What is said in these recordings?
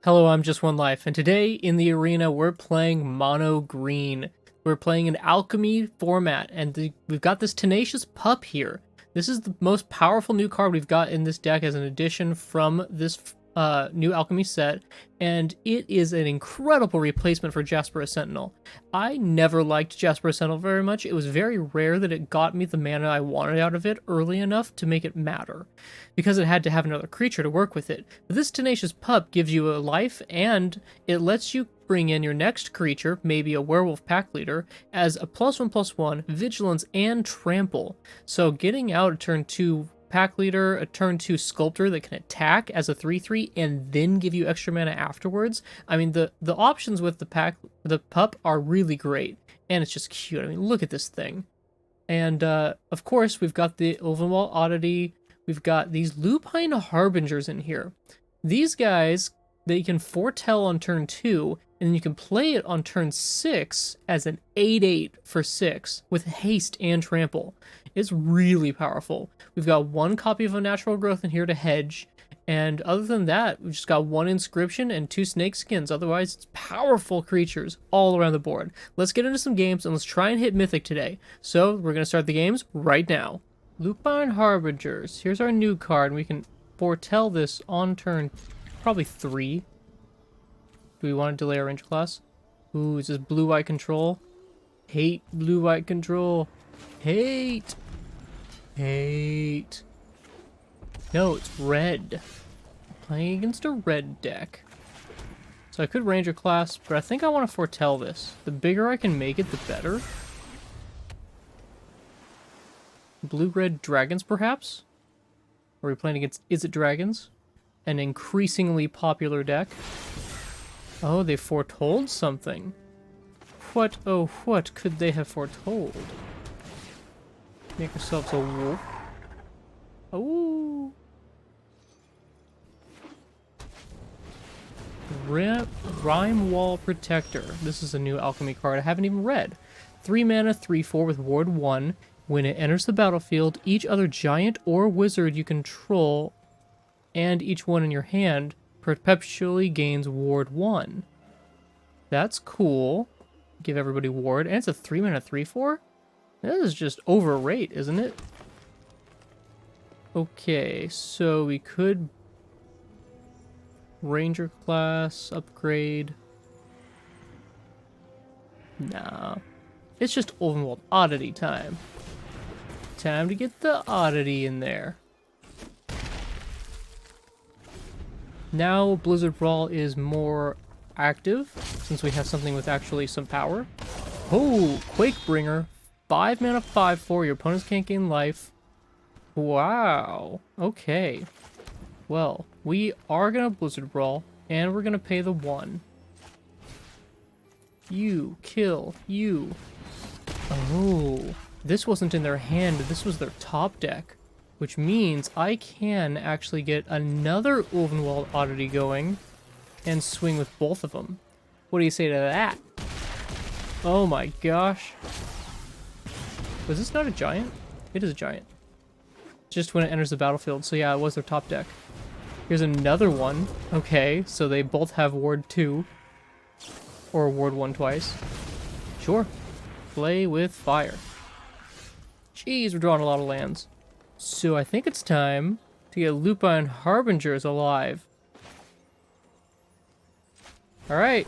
Hello, I'm Just One Life, and today in the arena we're playing mono green. We're playing an Alchemy format, and we've got this Tenacious Pup here. This is the most powerful new card we've got in this deck as an addition from this new Alchemy set, and it is an incredible replacement for Jasper Sentinel. I never liked Jasper Sentinel very much. It was very rare that it got me the mana I wanted out of it early enough to make it matter, because it had to have another creature to work with it. But this Tenacious Pup gives you a life, and it lets you bring in your next creature, maybe a werewolf pack leader, as a +1/+1, vigilance, and trample. So getting out a turn 2 pack leader, a turn 2 sculptor that can attack as a 3/3 and then give you extra mana afterwards. I mean, the options with the pup are really great, and it's just cute. I mean, look at this thing. And of course, we've got the Ovenwall Oddity. We've got these Lupine Harbingers in here. These guys, they can foretell on turn 2, and then you can play it on turn 6 as an 8/8 for 6 with haste and trample. It's really powerful. We've got one copy of Unnatural Growth in here to hedge, and other than that, we've just got one inscription and 2 snake skins. Otherwise, it's powerful creatures all around the board. Let's get into some games, and let's try and hit Mythic today. So, we're going to start the games right now. Lupine Harbingers. Here's our new card, and we can foretell this on turn probably 3. Do we want to delay our range class? Ooh, is this blue-white control? Hate blue-white control. Hate. Hate. No, it's red. Playing against a red deck. So I could Ranger class, but I think I want to foretell this. The bigger I can make it, the better. Blue-red dragons, perhaps? Are we playing against Is It Dragons? An increasingly popular deck. Oh, they foretold something. What, oh, what could they have foretold? Make ourselves a wolf. Oh. Rime Wall Protector. This is a new Alchemy card I haven't even read. 3 mana, 3/4 with Ward 1. When it enters the battlefield, each other giant or wizard you control and each one in your hand perpetually gains Ward 1. That's cool. Give everybody Ward. And it's a 3 mana, 3/4? This is just overrate, isn't it? Okay, so we could Ranger class, upgrade. Nah. It's just Ovenwald Oddity time. Time to get the Oddity in there. Now Blizzard Brawl is more active, since we have something with actually some power. Oh, Quakebringer. 5 mana, 5/4. Your opponents can't gain life. Wow. Okay. Well, we are going to Blizzard Brawl, and we're going to pay the 1. You. Kill. You. Oh. This wasn't in their hand. This was their top deck. Which means I can actually get another Ulvenwald Oddity going and swing with both of them. What do you say to that? Oh my gosh. Was this not a giant? It is a giant. Just when it enters the battlefield. So yeah, it was their top deck. Here's another one. Okay, so they both have Ward 2. Or Ward 1 twice. Sure. Play with fire. Jeez, we're drawing a lot of lands. So I think it's time to get Lupine Harbingers alive. Alright.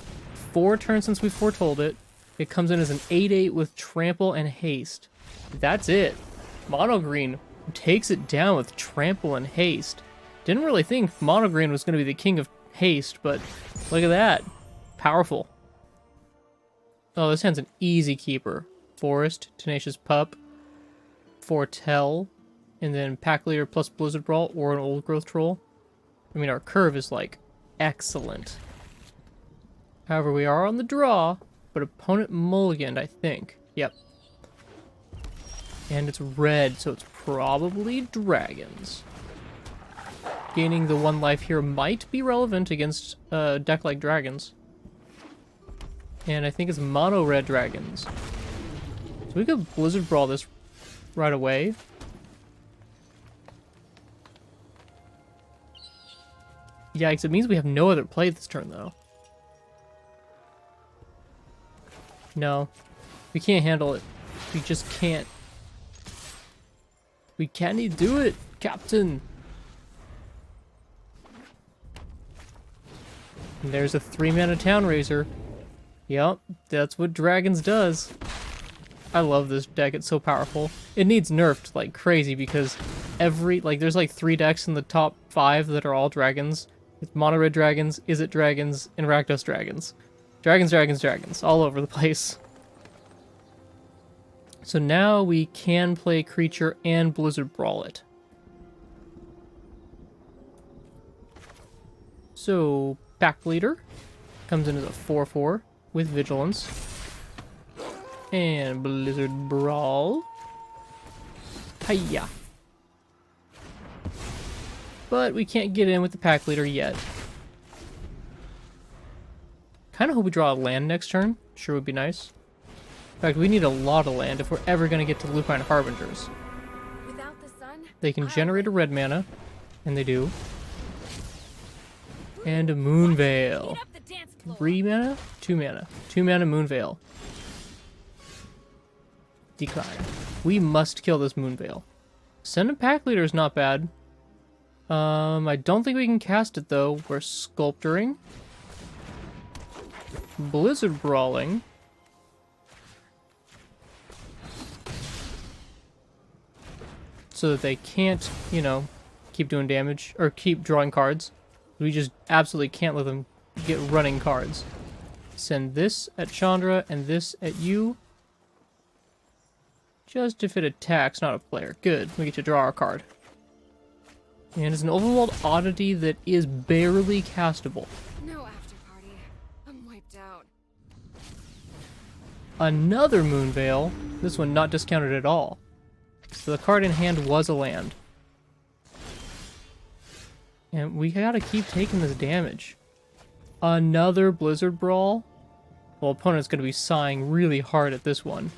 4 turns since we foretold it. It comes in as an 8/8 with trample and haste. That's it. Mono green takes it down with trample and haste. Didn't really think mono green was going to be the king of haste, but look at that. Powerful. Oh, this hand's an easy keeper. Forest, Tenacious Pup, Foretell, and then Pack Leader plus Blizzard Brawl or an Old Growth Troll. I mean, our curve is, like, excellent. However, we are on the draw, but opponent mulliganed, I think. Yep. And it's red, so it's probably dragons. Gaining the 1 life here might be relevant against a deck like dragons. And I think it's mono red dragons. So we could Blizzard Brawl this right away. Yikes, it means we have no other play this turn, though. No. We can't handle it. We just can't. We can't do it, Captain. And there's a 3-mana Town Raiser. Yep, that's what Dragons does. I love this deck, it's so powerful. It needs nerfed like crazy because there's like 3 decks in the top 5 that are all dragons. It's Mono Red Dragons, Izzet Dragons, and Rakdos Dragons. Dragons, dragons, dragons, all over the place. So now we can play creature and Blizzard Brawl it. So, Pack Leader comes in as a 4/4 with Vigilance. And Blizzard Brawl. Hiya. But we can't get in with the Pack Leader yet. Kind of hope we draw a land next turn. Sure would be nice. In fact, we need a lot of land if we're ever going to get to Lupine Harbingers. Without the sun, They can generate a red mana, and they do. And a Moonveil. 3 mana? 2 mana. 2 mana Moonveil. Decline. We must kill this Moonveil. Send a Pack Leader is not bad. I don't think we can cast it though. We're Sculptoring. Blizzard Brawling. So that they can't, you know, keep doing damage, or keep drawing cards. We just absolutely can't let them get running cards. Send this at Chandra, and this at you. Just if it attacks, not a player. Good, we get to draw our card. And it's an overworld oddity that is barely castable. no after party. I'm wiped out. Another Moonveil. This one not discounted at all. So the card in hand was a land. And we gotta keep taking this damage. Another Blizzard Brawl. Well, opponent's gonna be sighing really hard at this one.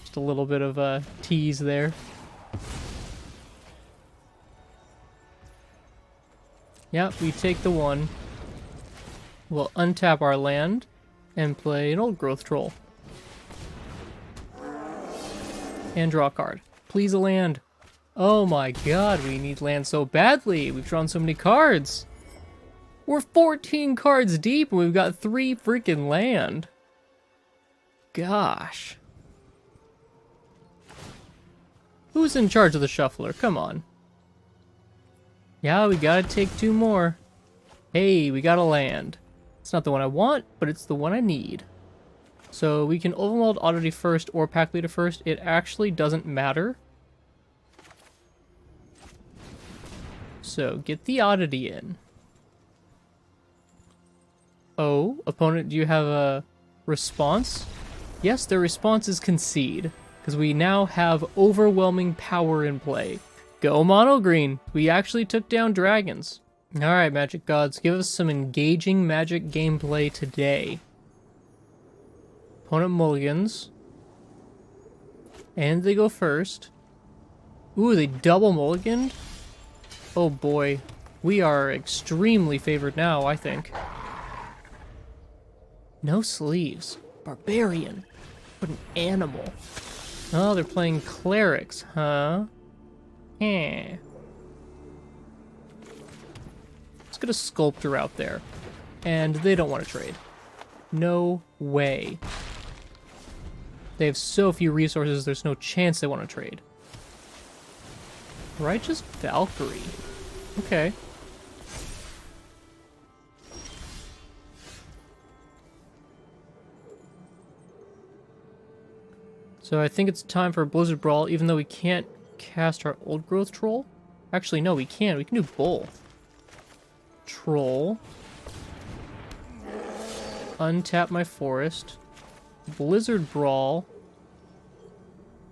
Just a little bit of a tease there. Yeah, we take the one. We'll untap our land and play an Old Growth Troll. And draw a card. Please a land. Oh my god, we need land so badly. We've drawn so many cards. We're 14 cards deep and we've got 3 freaking land. Gosh. Who's in charge of the shuffler? Come on. Yeah, we gotta take 2 more. Hey, we got a land. It's not the one I want, but it's the one I need. So we can Overwhelmed Oddity first or Pack Leader first. It actually doesn't matter. So get the Oddity in. Oh, opponent, do you have a response? Yes, their response is concede, because we now have overwhelming power in play. Go mono green. We actually took down dragons. Alright, Magic Gods, give us some engaging Magic gameplay today. Opponent mulligans. And they go first. Ooh, they double mulliganed? Oh boy. We are extremely favored now, I think. No sleeves. Barbarian. What an animal. Oh, they're playing clerics, huh? Eh. Let's get a sculptor out there. And they don't want to trade. No way. They have so few resources, there's no chance they want to trade. Righteous Valkyrie. Okay. So I think it's time for Blizzard Brawl, even though we can't cast our Old Growth Troll. Actually, no, we can. We can do both. Troll. Untap my forest. Blizzard Brawl.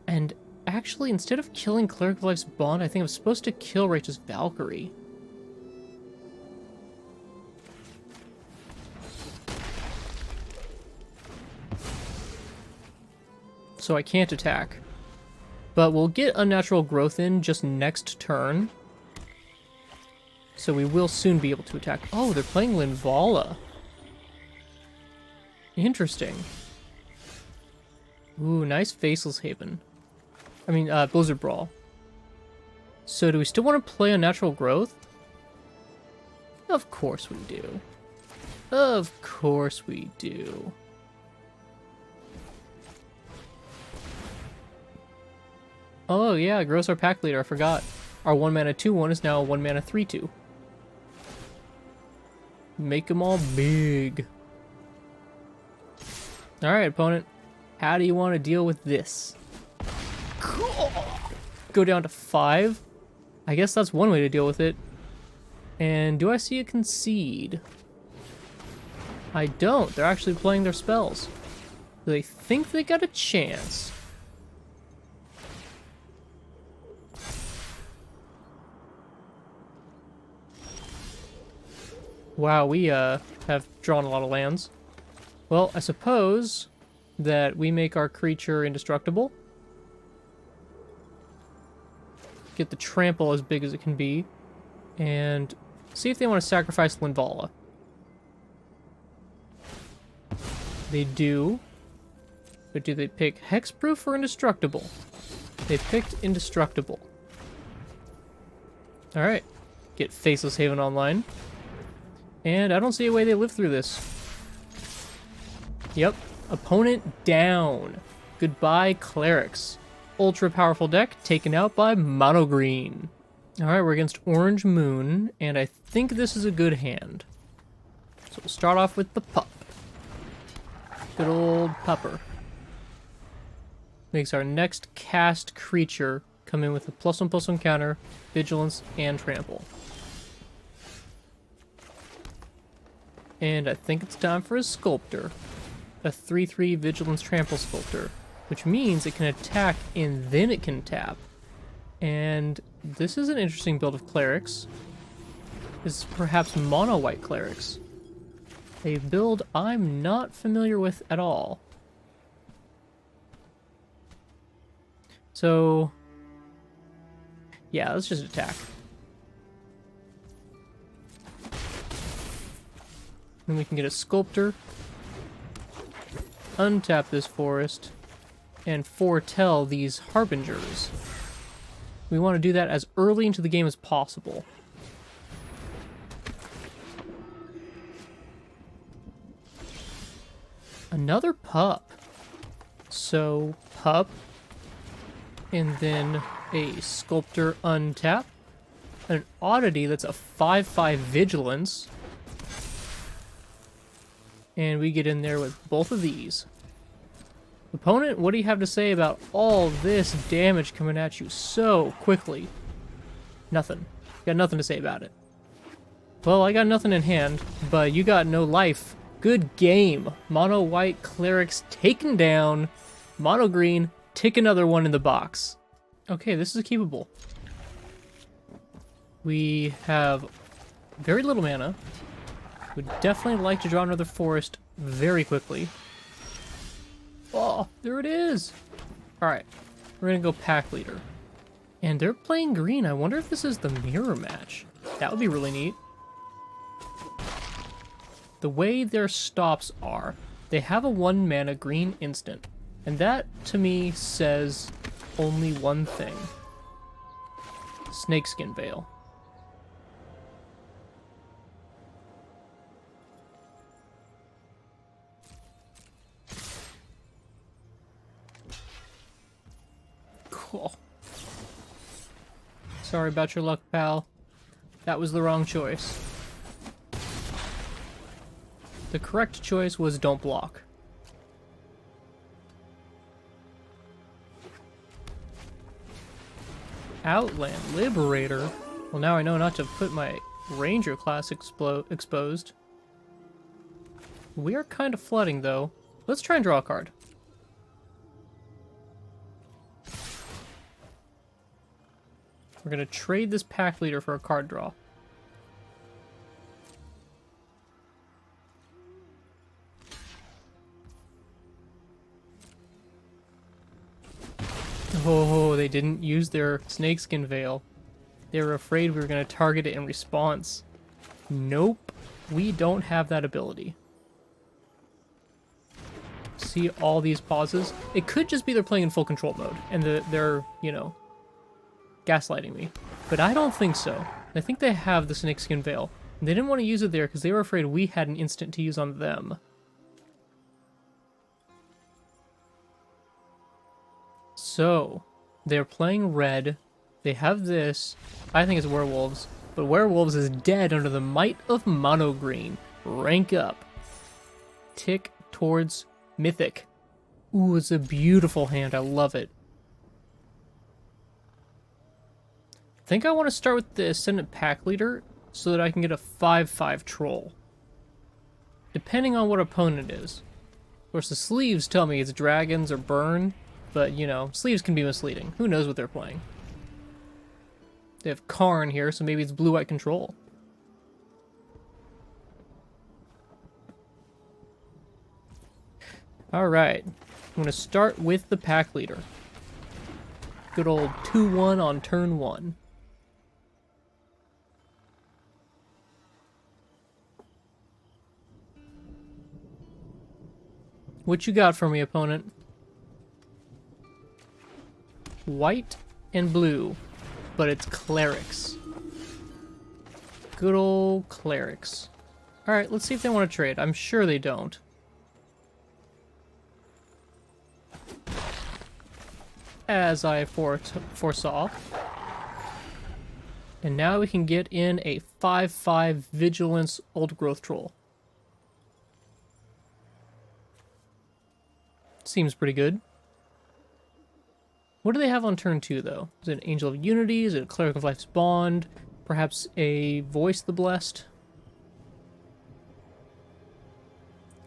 And actually, instead of killing Cleric of Life's Bond, I think I'm supposed to kill Righteous Valkyrie. So I can't attack. But we'll get Unnatural Growth in just next turn. So we will soon be able to attack. Oh, they're playing Linvala. Interesting. Ooh, nice Faceless Haven. I mean, Blizzard Brawl. So do we still want to play Unnatural Growth? Of course we do. Of course we do. Oh yeah, Gross our pack leader, I forgot. Our 1 mana 2/1 is now a 1 mana 3/2. Make them all big. Alright, opponent. How do you want to deal with this? Go down to 5? I guess that's one way to deal with it. And do I see a concede? I don't. They're actually playing their spells. They think they got a chance. Wow, we have drawn a lot of lands. Well, I suppose that we make our creature indestructible. Get the trample as big as it can be. And see if they want to sacrifice Linvala. They do. But do they pick hexproof or indestructible? They picked indestructible. Alright. Get Faceless Haven online. And I don't see a way they live through this. Yep. Opponent down. Goodbye, Clerics. Ultra powerful deck taken out by Mono Green. Alright, we're against Orange Moon, and I think this is a good hand. So we'll start off with the pup. Good old pupper. Makes our next cast creature come in with a +1/+1 counter, vigilance, and trample. And I think it's time for a Sculptor. A 3/3 vigilance trample Sculptor, which means it can attack and then it can tap. And this is an interesting build of Clerics. This is perhaps mono white Clerics. A build I'm not familiar with at all. So, yeah, let's just attack. Then we can get a Sculptor, untap this forest, and foretell these Harbingers. We want to do that as early into the game as possible. Another pup. So, pup, and then a Sculptor untap, an Oddity that's a 5/5 vigilance. And we get in there with both of these. Opponent, what do you have to say about all this damage coming at you so quickly? Nothing. Got nothing to say about it. Well, I got nothing in hand, but you got no life. Good game. Mono white Clerics taken down. Mono green, tick another one in the box. Okay, this is keepable. We have very little mana. Would definitely like to draw another forest very quickly. Oh, there it is! Alright, we're gonna go pack leader. And they're playing green. I wonder if this is the mirror match. That would be really neat. The way their stops are, they have a 1 mana green instant. And that, to me, says only one thing. Snakeskin Veil. Cool. Sorry about your luck, pal. That was the wrong choice. The correct choice was don't block. Outland Liberator? Well, now I know not to put my Ranger class exposed. We are kind of flooding, though. Let's try and draw a card. We're going to trade this pack leader for a card draw. Oh, they didn't use their Snakeskin Veil. They were afraid we were going to target it in response. Nope. We don't have that ability. See all these pauses? It could just be they're playing in full control mode, and they're, you know, gaslighting me. But I don't think so. I think they have the Snakeskin Veil. And they didn't want to use it there because they were afraid we had an instant to use on them. So, they're playing red. They have this. I think it's werewolves. But werewolves is dead under the might of mono green. Rank up. Tick towards Mythic. Ooh, it's a beautiful hand. I love it. I think I want to start with the Ascendant Pack Leader so that I can get a 5/5 troll. Depending on what opponent is. Of course, the sleeves tell me it's dragons or burn, but, you know, sleeves can be misleading. Who knows what they're playing? They have Karn here, so maybe it's blue-white control. Alright, I'm going to start with the Pack Leader. Good old 2-1 on turn 1. What you got for me, opponent? White and blue, but it's clerics. Good old clerics. Alright, let's see if they want to trade. I'm sure they don't. As I foresaw. And now we can get in a 5/5 Vigilance Old Growth Troll. Seems pretty good. What do they have on turn 2, though? Is it an Angel of Unity? Is it a Cleric of Life's Bond? Perhaps a Voice the Blessed?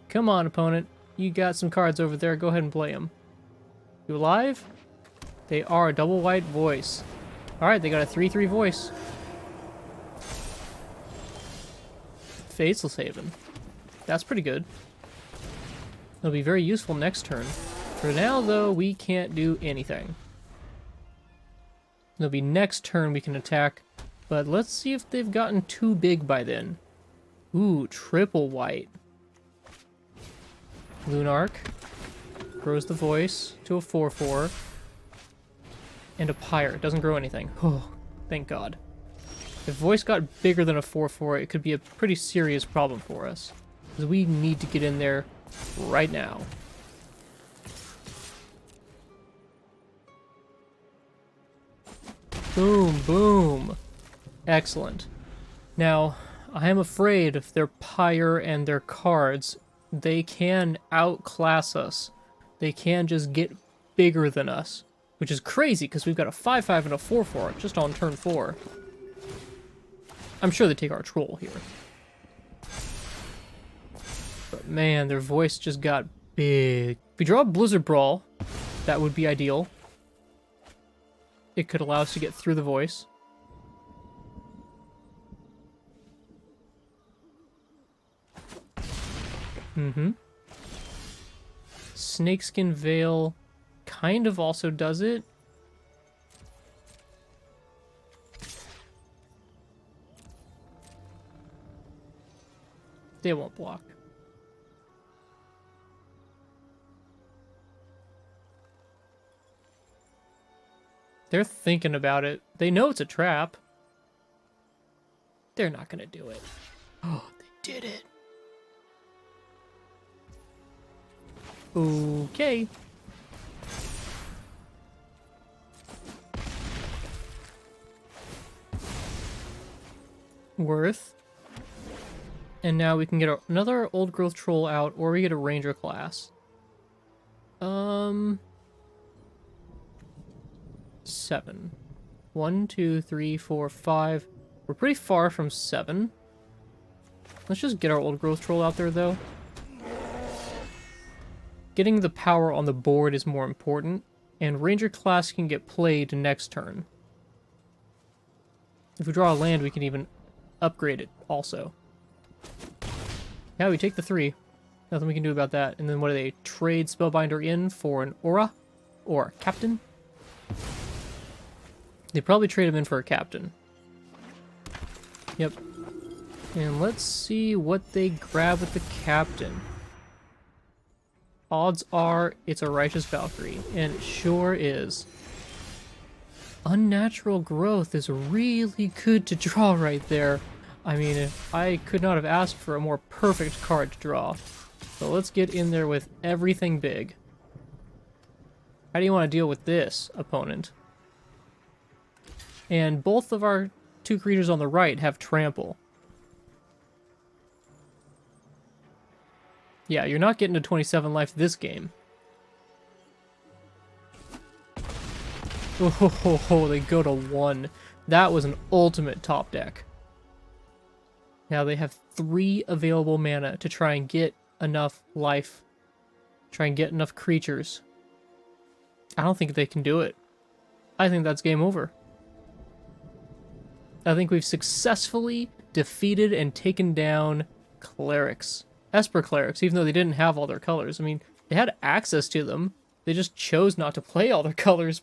Come on, opponent. You got some cards over there. Go ahead and play them. You alive? They are a double white voice. Alright, they got a 3/3 voice. Faceless Haven. That's pretty good. It'll be very useful next turn. For now, though, we can't do anything. It'll be next turn we can attack, but let's see if they've gotten too big by then. Ooh, triple white. Lunark grows the voice to a 4/4. And a Pirate. Doesn't grow anything. Oh, thank God. If voice got bigger than a 4/4, it could be a pretty serious problem for us. Because we need to get in there right now. Boom, boom. Excellent. Now, I am afraid if their Pyre and their cards, they can outclass us. They can just get bigger than us. Which is crazy, because we've got a 5/5 and a 4/4 just on turn 4. I'm sure they take our troll here. But man, their voice just got big. If we draw a Blizzard Brawl, that would be ideal. It could allow us to get through the voice. Snakeskin Veil kind of also does it. They won't block. They're thinking about it. They know it's a trap. They're not gonna do it. Oh, they did it. Okay. Worth. And now we can get another old growth troll out, or we get a ranger class. 7. 1, 2, 3, 4, 5. We're pretty far from 7. Let's just get our old growth troll out there, though. Getting the power on the board is more important, and ranger class can get played next turn. If we draw a land, we can even upgrade it also. Now we take the 3. Nothing we can do about that. And then what do they trade Spellbinder in for an aura? Or captain? They probably trade him in for a captain. Yep. And let's see what they grab with the captain. Odds are it's a Righteous Valkyrie, and it sure is. Unnatural Growth is really good to draw right there. I mean, I could not have asked for a more perfect card to draw. So let's get in there with everything big. How do you want to deal with this, opponent? And both of our two creatures on the right have trample. Yeah, you're not getting to 27 life this game. Oh, they go to 1. That was an ultimate top deck. Now they have 3 available mana to try and get enough life. Try and get enough creatures. I don't think they can do it. I think that's game over. I think we've successfully defeated and taken down clerics. Esper clerics, even though they didn't have all their colors. I mean, they had access to them. They just chose not to play all their colors.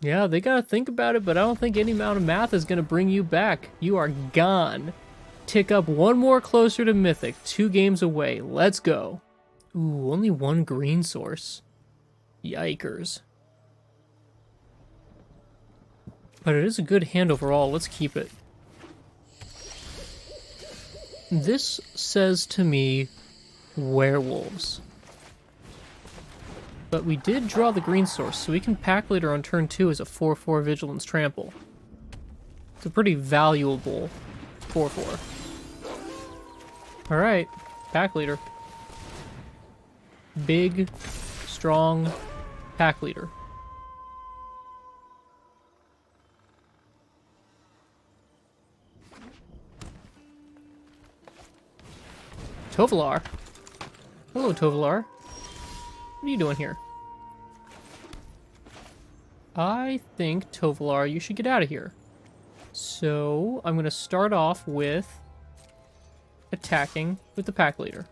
Yeah, they gotta think about it, but I don't think any amount of math is gonna bring you back. You are gone. Tick up one more closer to Mythic. 2 games away. Let's go. Ooh, only 1 green source. Yikers. But it is a good hand overall. Let's keep it. This says to me werewolves. But we did draw the green source, so we can pack later on turn 2 as a 4/4 Vigilance Trample. It's a pretty valuable 4/4. Alright, pack leader. Big, strong pack leader. Tovolar. Hello, Tovolar. What are you doing here? I think, Tovolar, you should get out of here. So, I'm going to start off with attacking with the pack leader.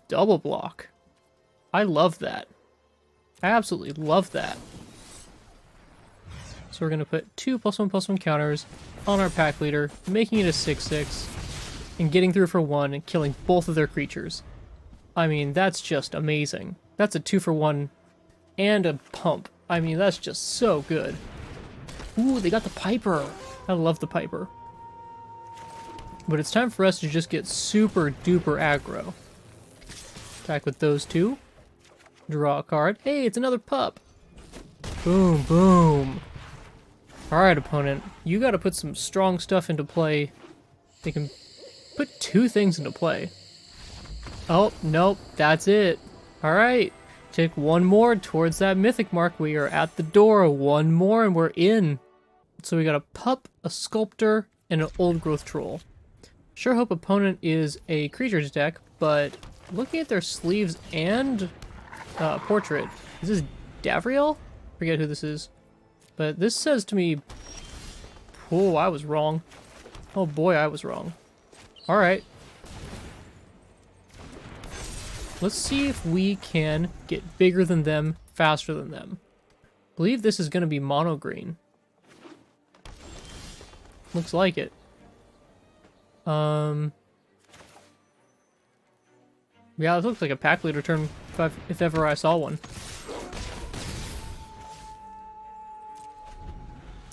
Double block. I love that. I absolutely love that. So we're going to put 2 +1/+1 counters on our pack leader, making it a 6/6, and getting through for 1 and killing both of their creatures. I mean, that's just amazing. That's a 2-for-1 and a pump. I mean, that's just so good. Ooh, they got the Piper. I love the Piper. But it's time for us to just get super duper aggro. Attack with those 2. Draw a card. Hey, it's another pup. Boom, boom. Alright, opponent. You gotta put some strong stuff into play. They can put 2 things into play. Oh, nope. That's it. Alright. Take 1 more towards that mythic mark. We are at the door. 1 more and we're in. So we got a pup, a sculptor, and an old growth troll. Sure hope opponent is a creatures deck, but looking at their sleeves and portrait, is this Davriel? Forget who this is. But this says to me, oh, I was wrong. Oh boy, I was wrong. Alright. Let's see if we can get bigger than them, faster than them. I believe this is going to be mono green. Looks like it. Yeah, it looks like a pack leader turn if ever I saw one.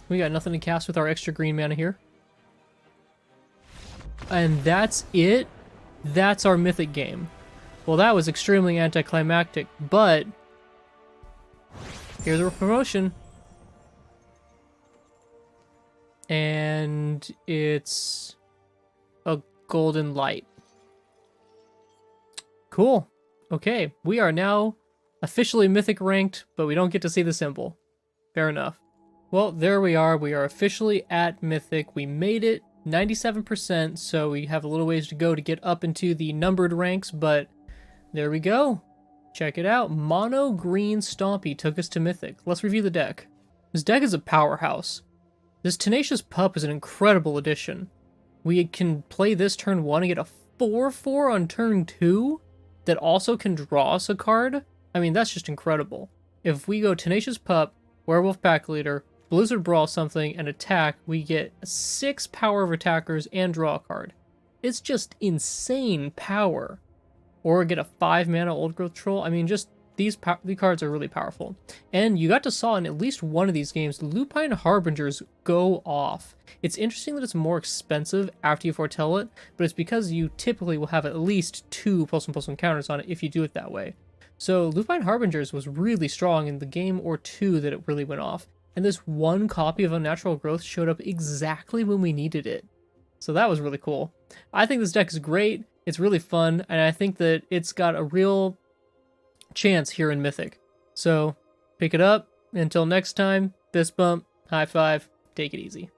We got nothing to cast with our extra green mana here. And that's it. That's our mythic game. Well, that was extremely anticlimactic, but here's our promotion. And it's a golden light. Cool. Okay, we are now officially mythic ranked, but we don't get to see the symbol. Fair enough. Well, there we are. We are officially at mythic. We made it 97%, so we have a little ways to go to get up into the numbered ranks, but there we go. Check it out. Mono Green Stompy took us to mythic. Let's review the deck. This deck is a powerhouse. This Tenacious Pup is an incredible addition. We can play this turn 1 and get a 4/4 on turn 2 that also can draw us a card. I mean, that's just incredible. if we go Tenacious Pup, Werewolf Pack Leader, Blizzard Brawl something, and attack, we get 6 power of attackers and draw a card. It's just insane power. Or get a 5 mana Old Growth Troll. I mean, just these cards are really powerful. And you got to saw in at least one of these games, Lupine Harbingers go off. It's interesting that it's more expensive after you foretell it, but it's because you typically will have at least 2 +1/+1 counters on it if you do it that way. So Lupine Harbingers was really strong in the game or 2 that it really went off. And this one copy of Unnatural Growth showed up exactly when we needed it. So that was really cool. I think this deck is great. It's really fun, and I think that it's got a real chance here in Mythic. So pick it up. Until next time, fist bump, high five, take it easy.